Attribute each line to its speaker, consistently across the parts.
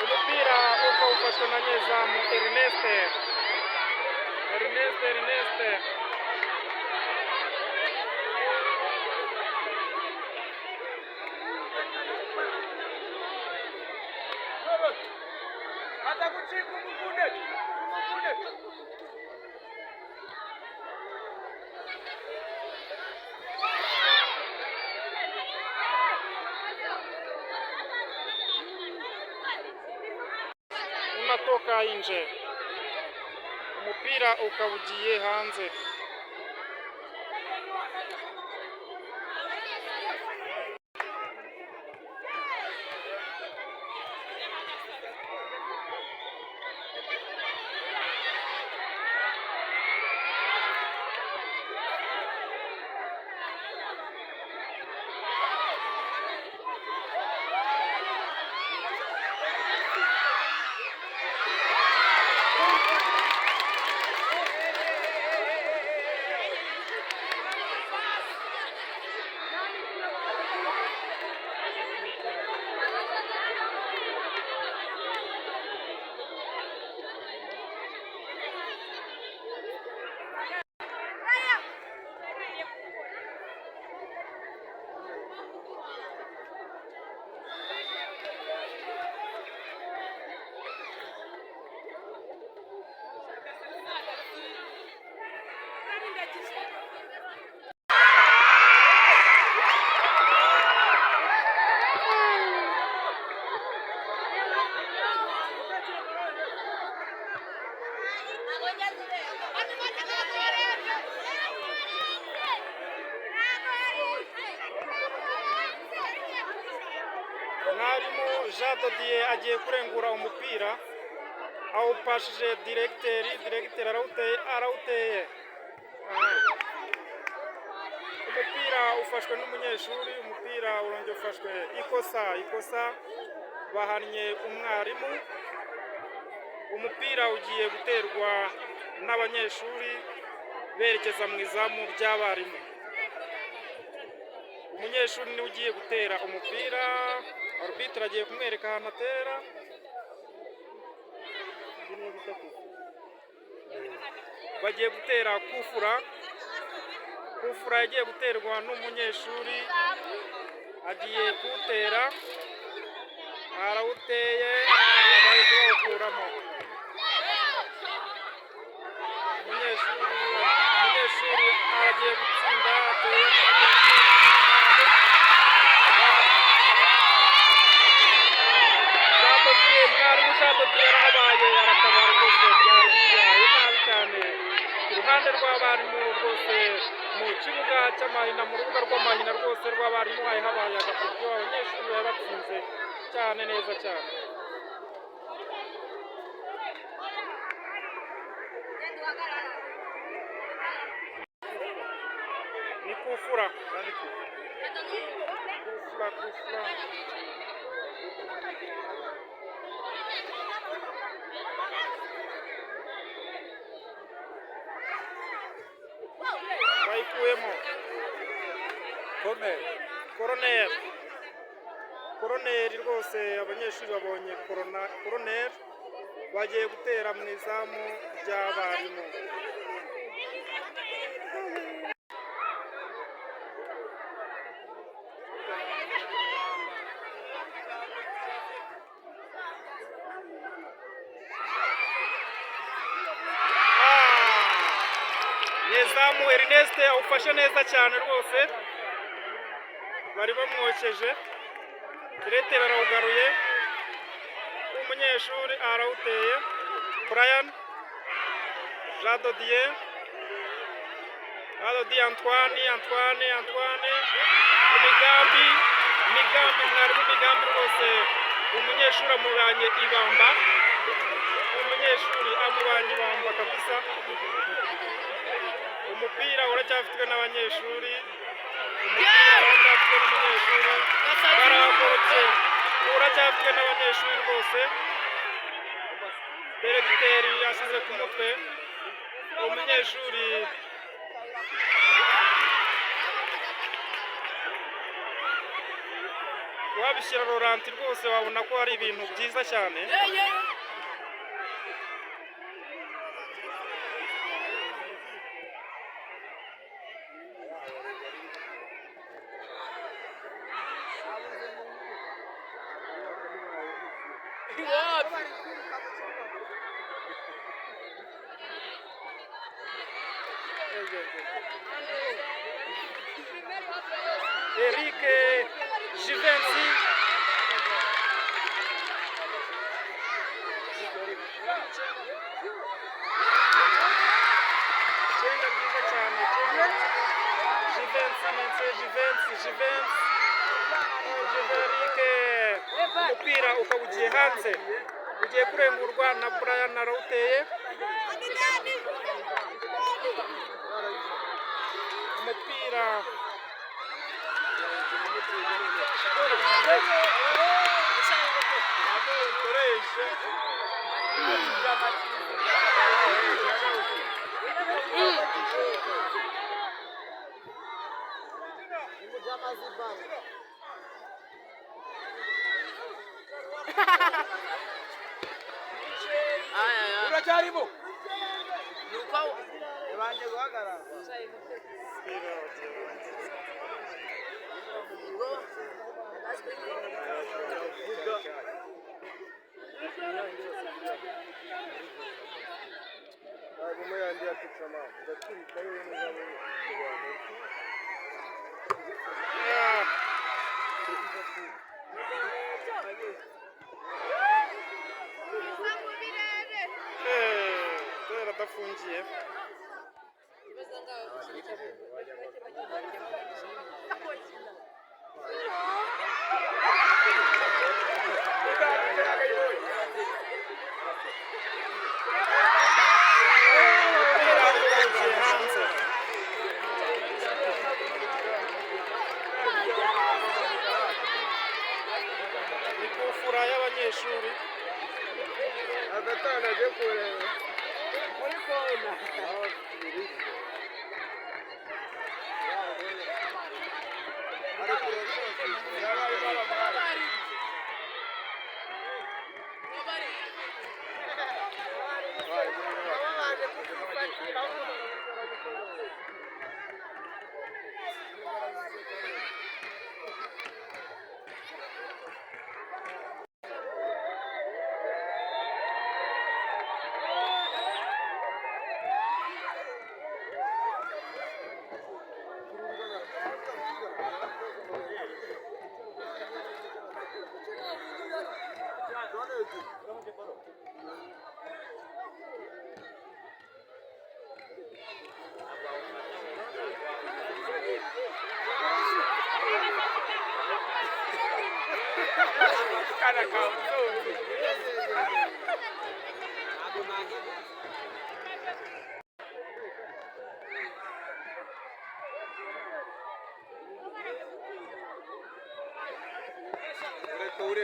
Speaker 1: umupira ukawufashwe na nyezamu Ernest. Unatoka nje, umupira ukawugiye hanze. Mwarimu Jean Dodier agiye kurengura umupira, awupashije directeur arawuteye. Umupira ufashwe n'umunyeshuri, umupira urongeye ufashwe ikosa bahannye umwarimu. Umupira ugiye guterwa n'abanyeshuri berekeza mu izamu ry'abarimu. Umunyeshuri niwe ugiye gutera umupira, arbitre agiye kumwereka ahantu atera. Bagiye gutera kufura yagiye guterwa n'umunyeshuri, agiye kuwutera, arawuteye, bahise bawukuramo. Umunyeshuri aragiye gutsinda, ateye mwarimu Jean Dodier arahabaye, aratabara rwose, byari bibaye nabi cyane. Iruhande rw'abarimu rwose mu kibuga cy'amahina, mu rubuga rw'amahina rwose rw'abarimu habaye agakuryo, abanyeshuri bari batsinze cyane neza cyane. Ni kufura. Bayikuyemo. Koroneri rwose, abanyeshuri babonye koroneri, bagiye gutera mu izamu ry'abarimu. Nyezamu Ernest awufashe neza cyane rwose, bari bamwokeje. Directeur arawugaruye, umunyeshuri arawuteye. Brian Jean Dodier, Antoine, imigambi mwarimu, imigambi rwose umunyeshuri amubanye ibamba. abanyeshuri amubanyi bamba kabisa umupira uracyafitwe n'abanyeshuri umupira uracyafitwe n'umunyeshuri barakorotse uracyafitwe n'abanyeshuri rwose diregiteri yasize ku mutwe umunyeshuri wabishyira roranti rwose wabona ko ari ibintu byiza cyane Eric Jivency cenga ryiza cyane Eric umupira ukawugiye hanze ugiye kurengurwa na Brian Narawuteye umupira
Speaker 2: uracyarimo nuko banje guhagarara
Speaker 1: adafungiye ni kufura y'abanyeshuri
Speaker 2: agatana je kureba muri kona
Speaker 1: kana kamuzo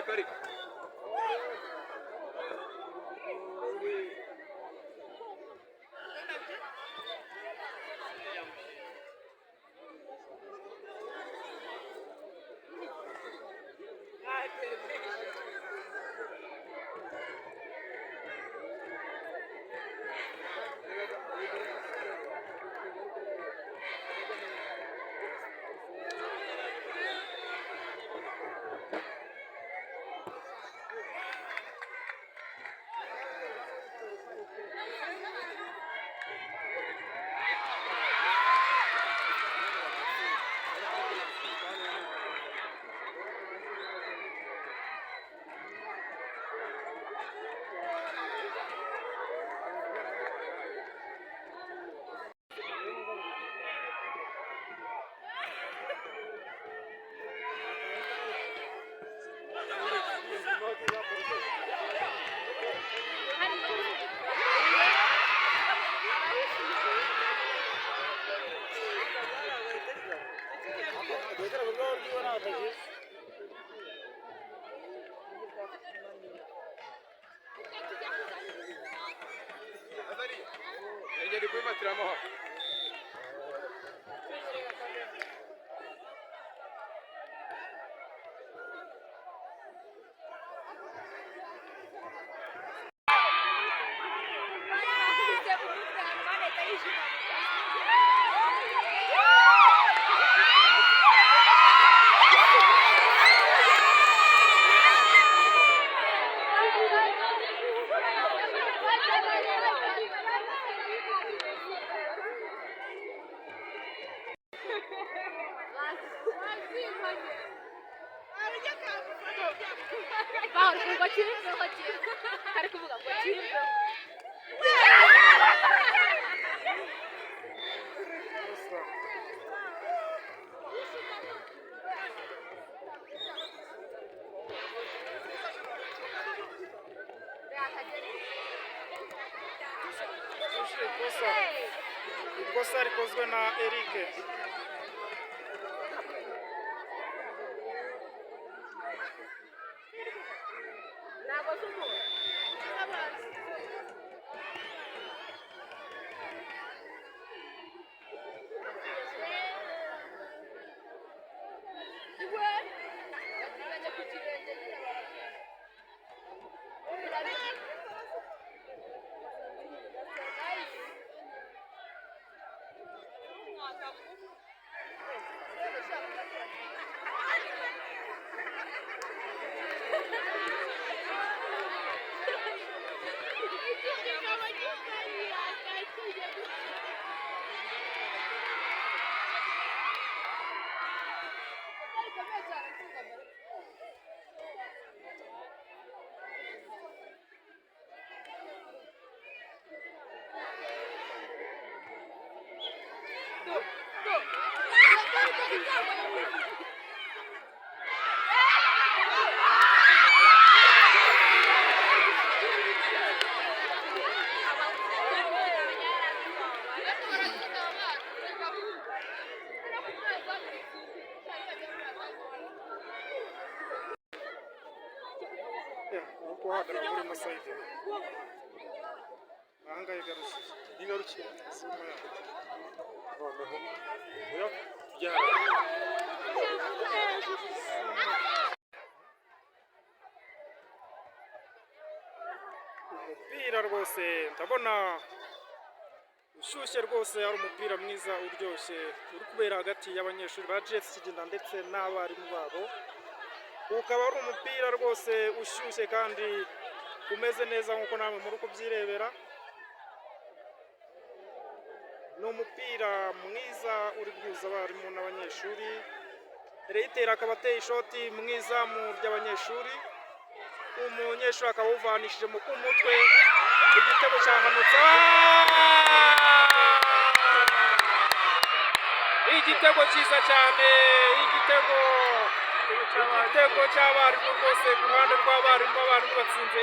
Speaker 2: kari Engeri kwimatiramo hano.
Speaker 1: ikosa rikozwe na Eric. guhagarara muri Masayidi ahangahe igarukiye izuma yaho noneho uya tujyana umupira rwose ndabona ushyushye rwose ari umupira mwiza uryoshye uri kubera hagati y'abanyeshuri ba GS Kigina ndetse n'abarimu babo. Ukaba ari umupira rwose ushyushye kandi umeze neza nk'uko namwe muri kubyirebera. Ni umupira mwiza uri guhuza abarimu n'abanyeshuri. Reitera akaba ateye ishoti mwiza mu ry'abanyeshuri. Umunyeshuri akaba awuvanishije mu kumutwe. Igitego cyahanutse. Igitego cyiza cyane. Igitego cy'abarimu rwose ku ruhande rw'abarimu. Abarimu batsinze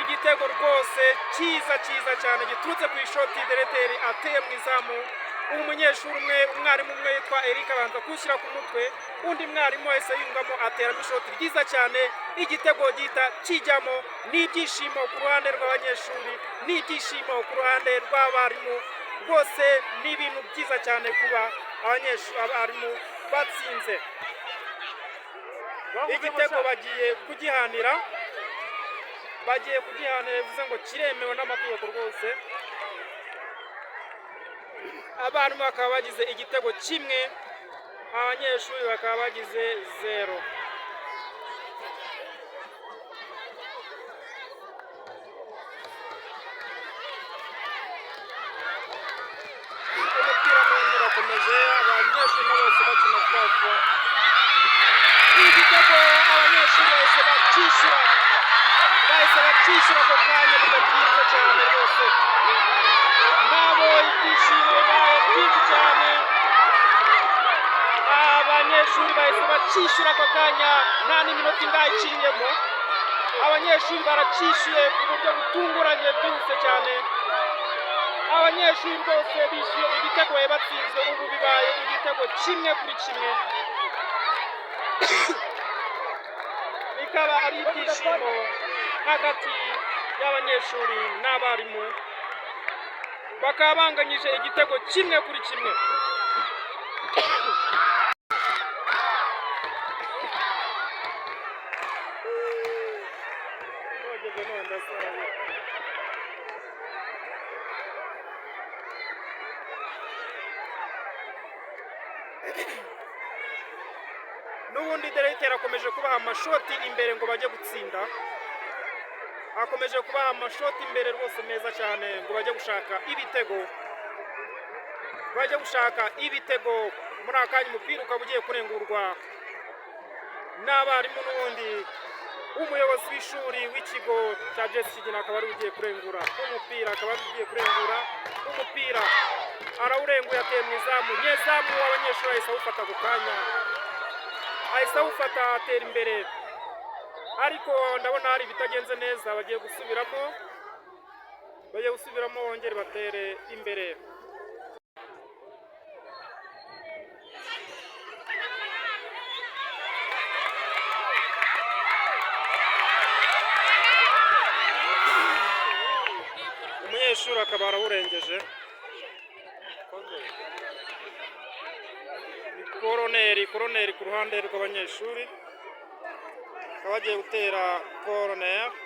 Speaker 1: igitego rwose cyiza cyane giturutse ku ishoti Dereteri ateye mu izamu. Umunyeshuri umwe umwarimu umwe yitwa Eric abanza kushyira ku mutwe, undi mwarimu wese yungamo ateramo ishoti ryiza cyane, igitego gihita kijyamo. N'ibyishimo ku ruhande rw'abanyeshuri, n'ibyishimo ku ruhande rw'abarimu. Rwose ni ibintu byiza cyane kuba abarimu batsinze igitego. Bagiye kugihanira bivuze ngo kiremewe n'amategeko rwose. Abarimu bakaba bagize igitego kimwe, abanyeshuri bakaba bagize 0. Umupira mwinshi urakomeje, abanyeshuri bose bakina vuba. Igitego abanyeshuri bahise bacishyura ako kanya bidatinze cyane rwose. Nabo ibyishimo bibaye byinshi cyane, abanyeshuri bahise bacishyura ako kanya nta n'iminota ingahe iciyemo. Abanyeshuri baracishyuye ku buryo butunguranye byihuse cyane. Abanyeshuri rwose bishyuye igitego bari batsinze, ubu bibaye igitego 1-1. Bikaba ari ibyishimo hagati y'abanyeshuri n'abarimu. bakaba banganyije igitego 1-1. N'ubundi Derek akomeje kubaha amashoti imbere ngo bajye gutsinda, akomeje kubaha amashoti imbere rwose meza cyane ngo bajye gushaka ibitego, muri akanya umupira ukaba ugiye kurengurwa n'abarimu n'ubundi umuyobozi w'ishuri w'ikigo cya JS Kigina akaba ari ugiye kurengura umupira, umupira arawurenguye ateye mu izamu, nyezamu w'abanyeshuri ahise awufata ako kanya, ahise awufata atera imbere, ariko ndabona hari ibitagenze neza, bagiye gusubiramo bongere batere imbere. Umunyeshuri akaba arawurengeje, koroneri ku ruhande rw'abanyeshuri, akaba bagiye gutera koroneri.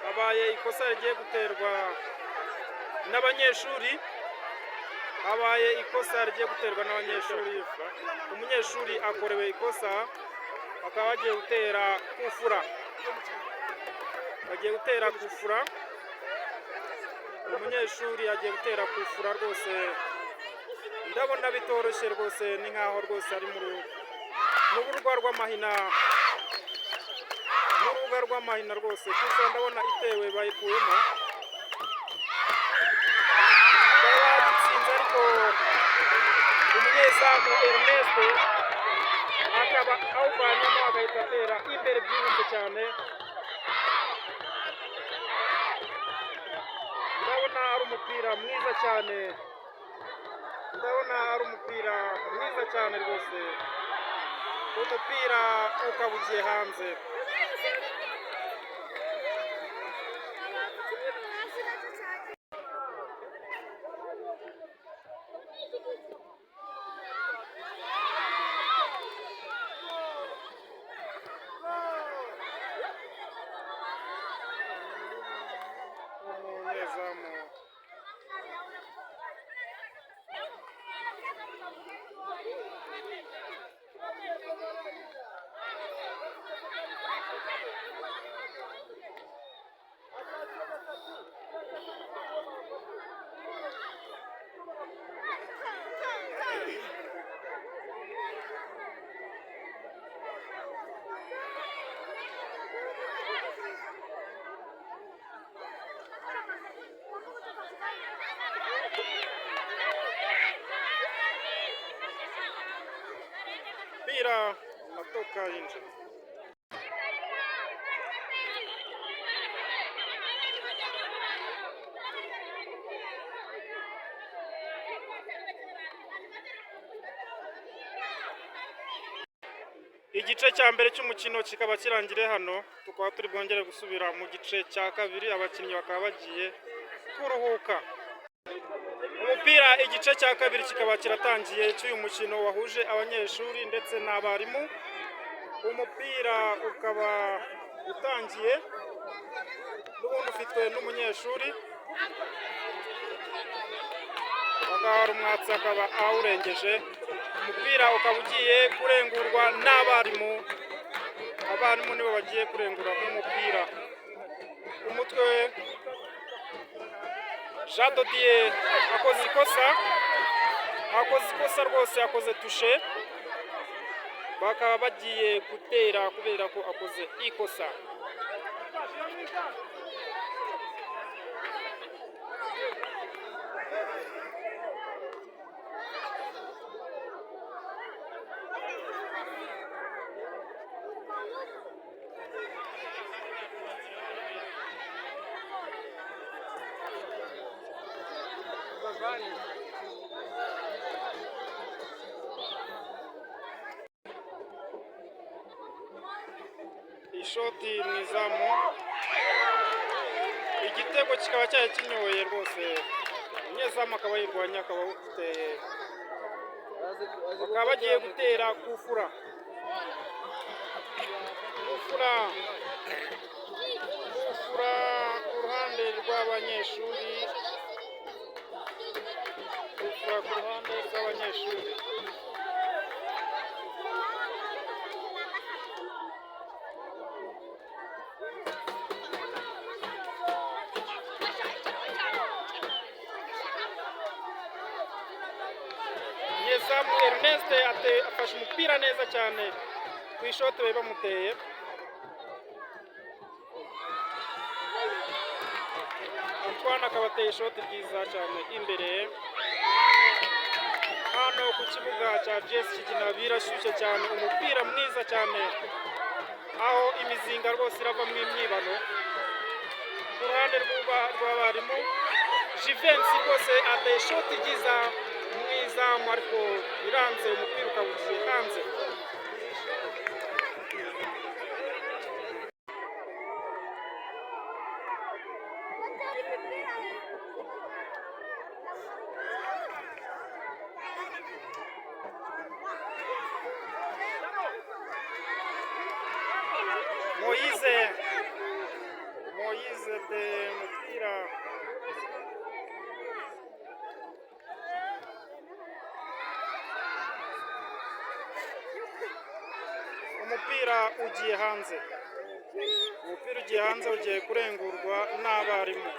Speaker 1: Habaye ikosa rigiye guterwa n'abanyeshuri, umunyeshuri akorewe ikosa, bakaba bagiye gutera kufura, umunyeshuri agiye gutera kufura rwose, ndabona bitoroshye rwose, ni nkaho rwose ari mu rubuga rw'amahina rwose, kuko ndabona itewe bayikuyemo, bakaba bagitsinze, ariko umunyezamu Ernest akaba awuvanyemo agahita atera imbere byihuse cyane. Ndabona ari umupira mwiza cyane, rwose, umupira ukaba ugiye hanze. Mpira unatoka nje. Igice cya mbere cy'umukino kikaba kirangire hano, tukaba turi bwongere gusubira mu gice cya kabiri, abakinnyi bakaba bagiye kuruhuka. Umupira igice cya kabiri kikaba kiratangiye cy'uyu mukino wahuje abanyeshuri ndetse n'abarimu. Umupira ukaba utangiye, n'ubundi ufitwe n'umunyeshuri, akaba umwatsi akaba awurengeje. Umupira ukaba ugiye kurengurwa n'abarimu, abarimu nibo bagiye kurengura umupira. Umutwe Jean Dodier akoze ikosa rwose, akoze tushe, bakaba bagiye gutera kubera ko akoze ikosa. Ishoti mu izamu, igitego kikaba cyari kinyoye rwose, umunyezamu akaba yirwanya, akaba awuteye, bakaba bagiye gutera kufura ku ruhande rw'abanyeshuri, Nyezamu Ernest afashe umupira neza cyane ku ishoti bari bamuteye. Antoine akaba ateye ishoti ryiza cyane imbere. Hano ku kibuga cya GS Kigina birashyushye cyane, umupira mwiza cyane, aho imizinga rwose iravamo imyibano. Ku ruhande rw'abarimu, Jivency rwose ateye ishoti ryiza mu izamu, ariko iranze, umupira ukaba ugiye hanze. Moise ateye umupira, umupira ugiye hanze, ugiye kurengurwa n'abarimu.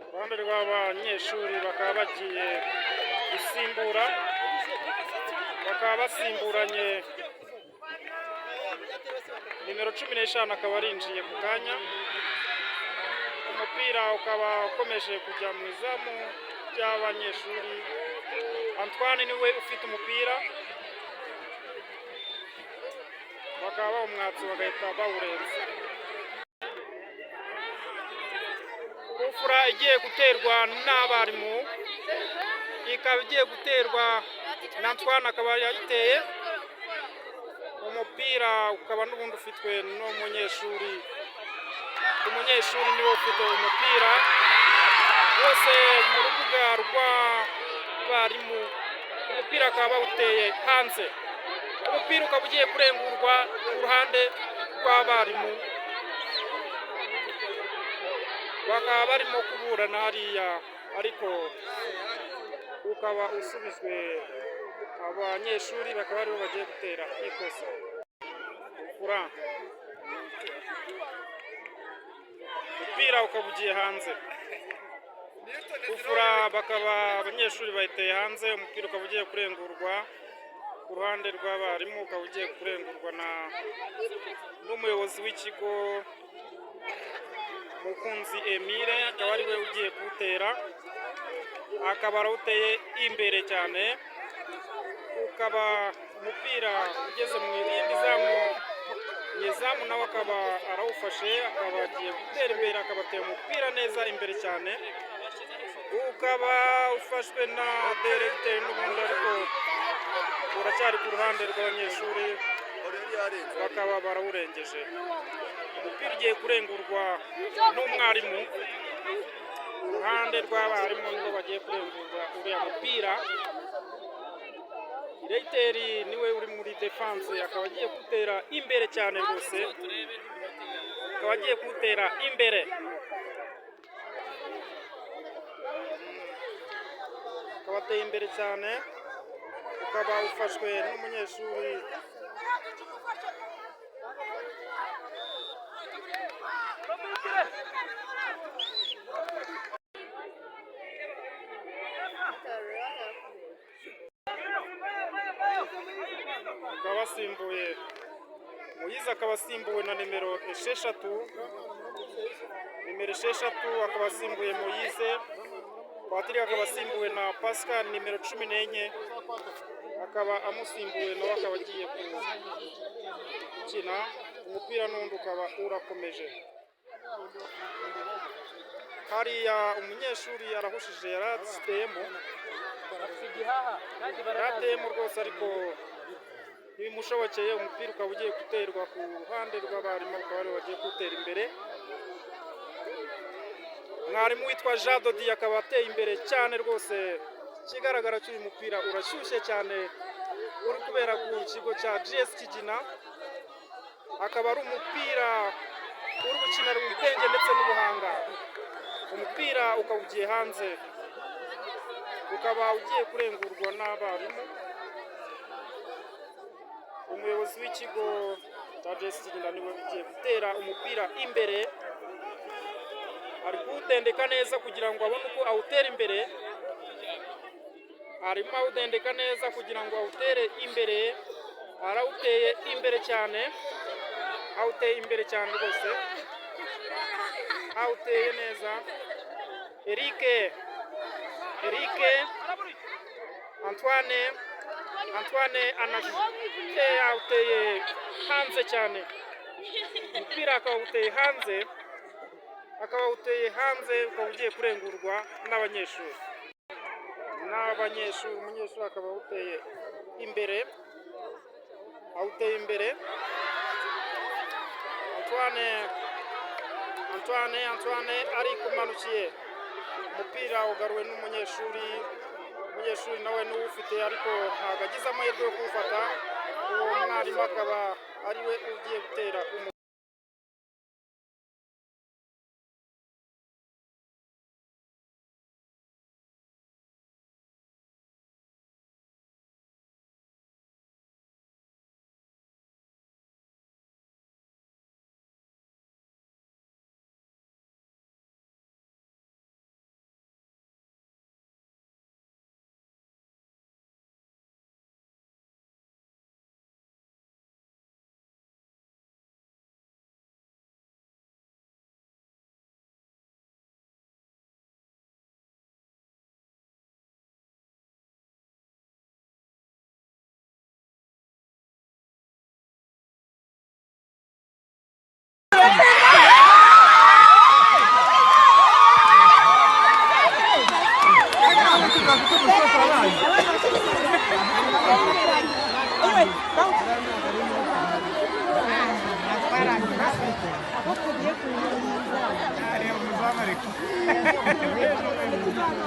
Speaker 1: Uruhande rw'abanyeshuri bakaba bagiye gusimbura, bakaba basimburanye, nimero 15 akaba arinjiye ku kanya, umupira ukaba ukomeje kujya mu izamu ry'abanyeshuri. Antoine niwe ufite umupira, bakaba bawumwatse bagahita bawurenza. Kufura igiye guterwa n'abarimu, ikaba igiye guterwa na Antoine akaba yayiteye, umupira ukaba n'ubundi ufitwe n'umunyeshuri, umunyeshuri niwe ufite umupira wose mu rubuga rw'abarimu, umupira akaba bawuteye hanze, umupira ukaba ugiye kurengurwa ku ruhande rw'abarimu, bakaba barimo kuburana hariya, ariko ukaba usubizwe abanyeshuri, bakaba aribo bagiye gutera ikosa. Umupira ukaba ugiye hanze, kufura bakaba abanyeshuri bayiteye hanze, umupira ukaba ugiye kurengurwa ku ruhande rw'abarimu, ukaba ugiye kurengurwa n'umuyobozi w'ikigo Mukunzi Emile, akaba ari we ugiye kuwutera, akaba arawuteye imbere cyane, ukaba umupira ugeze mu irindi zamu, nyezamu nawe akaba arawufashe, akaba agiye gutera imbere, akaba ateye umupira neza imbere cyane, ukaba ufashwe na directeur n'ubundi, ariko uracyari ku ruhande rw'abanyeshuri, bakaba barawurengeje. umupira ugiye kurengurwa n'umwarimu. Uruhande rw'abarimu nibo bagiye kurengurwa uriya mupira. Diregiteri niwe uri muri defense, akaba agiye gutera imbere cyane rwose, akaba agiye gutera imbere. Akaba ateye imbere cyane, ukaba ufashwe n'umunyeshuri akaba asimbuye Moise, akaba asimbuwe na nimero 6, nimero 6 akaba asimbuye Moise. Patrick akaba asimbuwe na Pascal nimero 14, akaba amusimbuwe nawe akaba agiye gukina umupira n'undi ukaba urakomeje. Hariya umunyeshuri arahushije yarateyemo rwose, ariko ntibimushobokeye. Umupira ukaba ugiye guterwa ku ruhande rw'abarimu, bakaba aribo bagiye gutera imbere. Mwarimu witwa Jean Dodi akaba ateye imbere cyane rwose. Ikigaragara cy'uyu mupira urashyushye cyane, uri kubera ku kigo cya GS Kigina. Akaba ari umupira uri gukinira ubwenge ndetse n'ubuhanga. Umupira ukaba ugiye hanze, ukaba ugiye kurengurwa n'abarimu. Umuyobozi w'ikigo cya GS Kigina niwe ugiye gutera umupira imbere, ari kuwutendeka neza kugira ngo abone uko awutera imbere. Arimo awudendeka neza kugira ngo awutere imbere. Arawuteye imbere cyane, awuteye imbere cyane rwose, awuteye neza. Eric Antoine anateye, awuteye hanze cyane. Umupira akaba awuteye hanze, ukaba ugiye kurengurwa n'abanyeshuri. Umunyeshuri akaba awuteye imbere, Antoine ari kumanukiye. Umupira ugaruwe n'umunyeshuri, umunyeshuri nawe niwe ufite, ariko ntabwo agize amahirwe yo kuwufata. Uwo mwarimu akaba ariwe ugiye gutera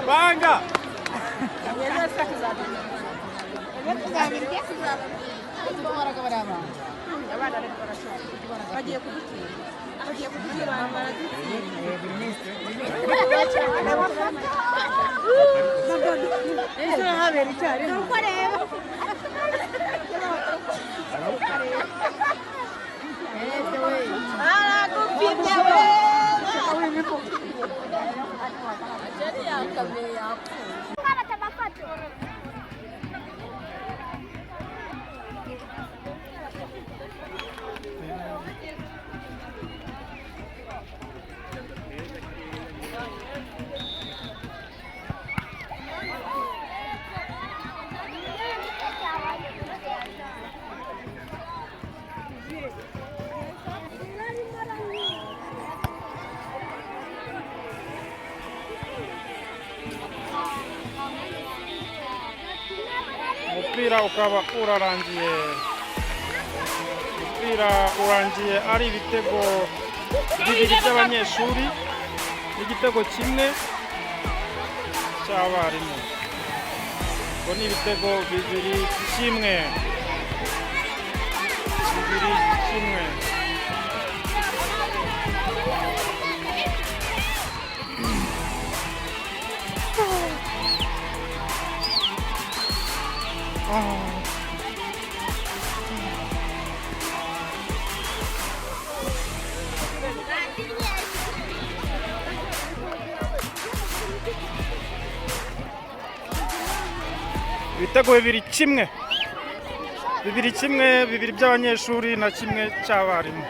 Speaker 2: Banga!
Speaker 1: umupira ukaba urarangiye, ari ibitego bibiri by'abanyeshuri n'igitego kimwe cy'abarimu. Ubwo ni ibitego bibiri kimwe. Ibitego bibiri kimwe, bibiri by'abanyeshuri na kimwe cy'abarimu.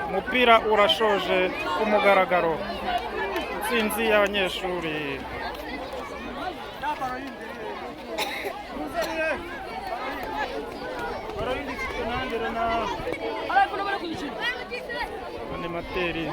Speaker 1: Umupira urashoje ku mugaragaro. Intsinzi y'abanyeshuri. Animateri